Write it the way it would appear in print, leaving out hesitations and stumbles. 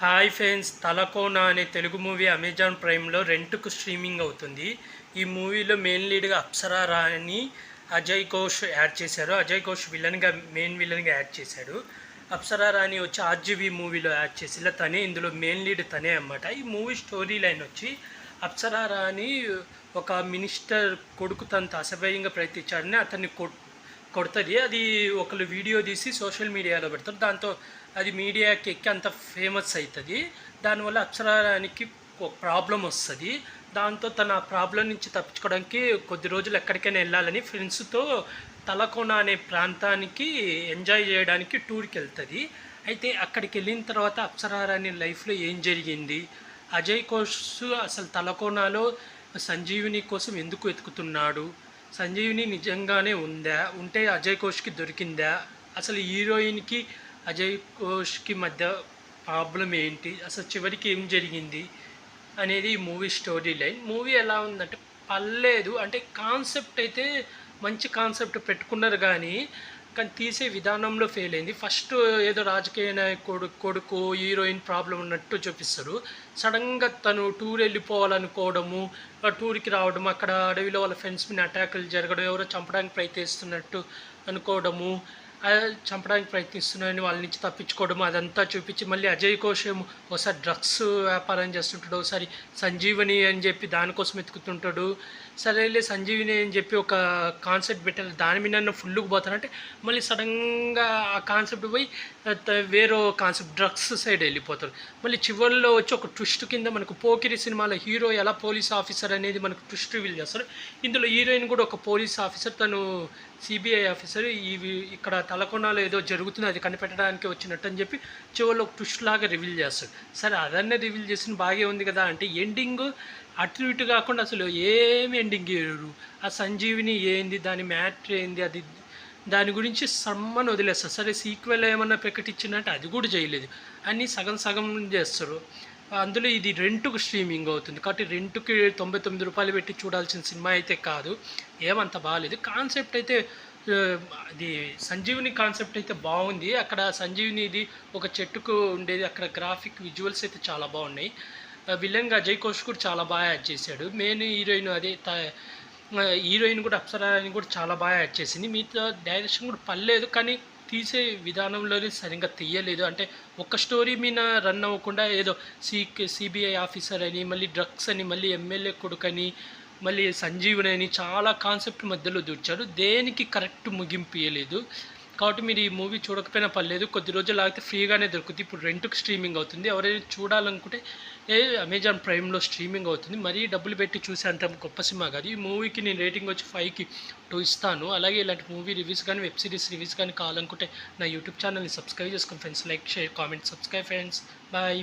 Hi friends, Talakona అనే Telugu movie Amazon ప్రైమ్లో రెంట్కు streaming అవుతుంది. ఈ మూవీలో మెయిన్ లీడ్గా అప్సరా రాణి, అజయ్ ఘోష్ యాడ్ చేశారు. అజయ్ ఘోష్ మెయిన్ విలన్గా యాడ్ చేశాడు. అప్సరా రాణి వచ్చి ఆర్జీవీ మూవీలో యాడ్ చేసి తనే ఇందులో మెయిన్ లీడ్ తనే అన్నమాట. ఈ మూవీ స్టోరీ లైన్ వచ్చి అప్సరా రాణి ఒక మినిస్టర్ కొడుకు తనతో అసభ్యంగా ప్రయత్నించాడని అతన్ని కొడుతుంది. అది ఒకళ్ళు వీడియో తీసి సోషల్ మీడియాలో పెడతారు. దాంతో అది మీడియాకి ఎక్కి అంత ఫేమస్ అవుతుంది. దానివల్ల అప్సరానికి ఒక ప్రాబ్లం వస్తుంది. దాంతో తన ఆ ప్రాబ్లం నుంచి తప్పించుకోవడానికి కొద్ది రోజులు ఎక్కడికైనా వెళ్ళాలని ఫ్రెండ్స్తో తలకోన అనే ప్రాంతానికి ఎంజాయ్ చేయడానికి టూర్కి వెళ్తుంది. అయితే అక్కడికి వెళ్ళిన తర్వాత అప్సరారాణి లైఫ్లో ఏం జరిగింది, అజయ్ ఘోష్ అసలు తలకోనలో సంజీవిని కోసం ఎందుకు వెతుకుతున్నాడు, సంజీవిని నిజంగానే ఉంటే అజయ్ ఘోష్కి దొరికిందా, అసలు హీరోయిన్కి అజయ్ ఘోష్కి మధ్య ప్రాబ్లం ఏంటి, అసలు చివరికి ఏం జరిగింది అనేది ఈ మూవీ స్టోరీ లైన్. మూవీ ఎలా ఉందంటే పర్లేదు, అంటే కాన్సెప్ట్ అయితే మంచి కాన్సెప్ట్ పెట్టుకున్నారు కానీ తీసే విధానంలో ఫెయిల్ అయింది. ఫస్ట్ ఏదో రాజకీయ నాయకుడు కొడుకు హీరోయిన్ ప్రాబ్లం ఉన్నట్టు చూపిస్తారు. సడన్గా తను టూర్ వెళ్ళిపోవాలనుకోవడము, టూర్కి రావడం, అక్కడ అడవిలో వాళ్ళ ఫ్రెండ్స్ మీద అటాకులు జరగడం, ఎవరో చంపడానికి ప్రయత్నిస్తున్నట్టు అనుకోవడము, చంపడానికి ప్రయత్నిస్తున్నారని వాళ్ళ నుంచి తప్పించుకోవడం, అదంతా చూపించి మళ్ళీ అజయ్ ఘోష్ ఒకసారి డ్రగ్స్ వ్యాపారం చేస్తుంటాడు, ఒకసారి సంజీవని అని చెప్పి దానికోసం వెతుకుతుంటాడు. సరేలే సంజీవిని అని చెప్పి ఒక కాన్సెప్ట్ పెట్టారు, దాని మీద ఫుల్గా పోతారంటే మళ్ళీ సడన్గా ఆ కాన్సెప్ట్ పోయి వేరే కాన్సెప్ట్ డ్రగ్స్ సైడ్ వెళ్ళిపోతారు. మళ్ళీ చివరిలో వచ్చి ఒక ట్విస్ట్ కింద మనకు పోకిరి సినిమాలో హీరో ఎలా పోలీస్ ఆఫీసర్ అనేది మనకు ట్విస్ట్ రివీల్ చేస్తారు. ఇందులో హీరోయిన్ కూడా ఒక పోలీస్ ఆఫీసర్, తను సిబిఐ ఆఫీసర్. ఇక్కడ తలకోనలో ఏదో జరుగుతుంది అది కనిపెట్టడానికి వచ్చినట్టు అని చెప్పి చివరిలో ఒక ట్విస్ట్ లాగా రివీల్ చేస్తాడు. సరే అదన్నే రివీల్ చేసిన బాగా ఉంది కదా అంటే ఎండింగ్ అటు ఇటు కాకుండా అసలు ఏమి ఎండింగ్ ఇవ్వరు. ఆ సంజీవిని ఏంది, దాని మ్యాటర్ ఏంది, అది దాని గురించి సమ్మని వదిలేస్తారు. సరే సీక్వెల్ ఏమన్నా ప్రకటించినట్టు అది కూడా చేయలేదు, అన్నీ సగం సగం చేస్తారు. అందులో ఇది రెంట్కు స్ట్రీమింగ్ అవుతుంది కాబట్టి రెంట్కి 99 రూపాయలు పెట్టి చూడాల్సిన సినిమా అయితే కాదు. ఏమంత బాగాలేదు. కాన్సెప్ట్ అయితే అది సంజీవిని కాన్సెప్ట్ అయితే బాగుంది. అక్కడ సంజీవిని ఇది ఒక చెట్టుకు ఉండేది, అక్కడ గ్రాఫిక్ విజువల్స్ అయితే చాలా బాగున్నాయి. విలన్గా అజయ్ ఘోష్ కూడా చాలా బాగా యాడ్ చేశాడు. మెయిన్ హీరోయిన్ హీరోయిన్ కూడా అప్సరాని కూడా చాలా బాగా యాడ్ చేసింది. మిగతా డైరెక్షన్ కూడా పర్లేదు కానీ తీసే విధానంలోనే సరిగ్గా తీయలేదు. అంటే ఒక స్టోరీ మీద రన్ అవ్వకుండా ఏదో సిబిఐ ఆఫీసర్ అని, మళ్ళీ డ్రగ్స్ అని, మళ్ళీ ఎమ్మెల్యే కొడుకని, మళ్ళీ సంజీవని అని చాలా కాన్సెప్ట్ మధ్యలో దూర్చారు. దేనికి కరెక్ట్ ముగింపు ఇవ్వలేదు. కాబట్టి మీరు ఈ మూవీ చూడకపోయినా పర్లేదు, కొద్ది రోజులు ఆగితే ఫ్రీగానే దొరుకుతుంది. ఇప్పుడు రెంట్కి స్ట్రీమింగ్ అవుతుంది. ఎవరైనా చూడాలనుకుంటే అమెజాన్ ప్రైమ్లో స్ట్రీమింగ్ అవుతుంది. మరీ డబ్బులు పెట్టి చూసేంత గొప్ప సినిమా కాదు. ఈ మూవీకి నేను రేటింగ్ వచ్చి 5కి 2 ఇస్తాను. అలాగే ఇలాంటి మూవీ రివ్యూస్ కానీ వెబ్ సిరీస్ రివ్యూస్ కానీ కావాలనుకుంటే నా యూట్యూబ్ ఛానల్ని సబ్స్క్రైబ్ చేసుకోండి friends. Like, share, comment, subscribe friends. Bye.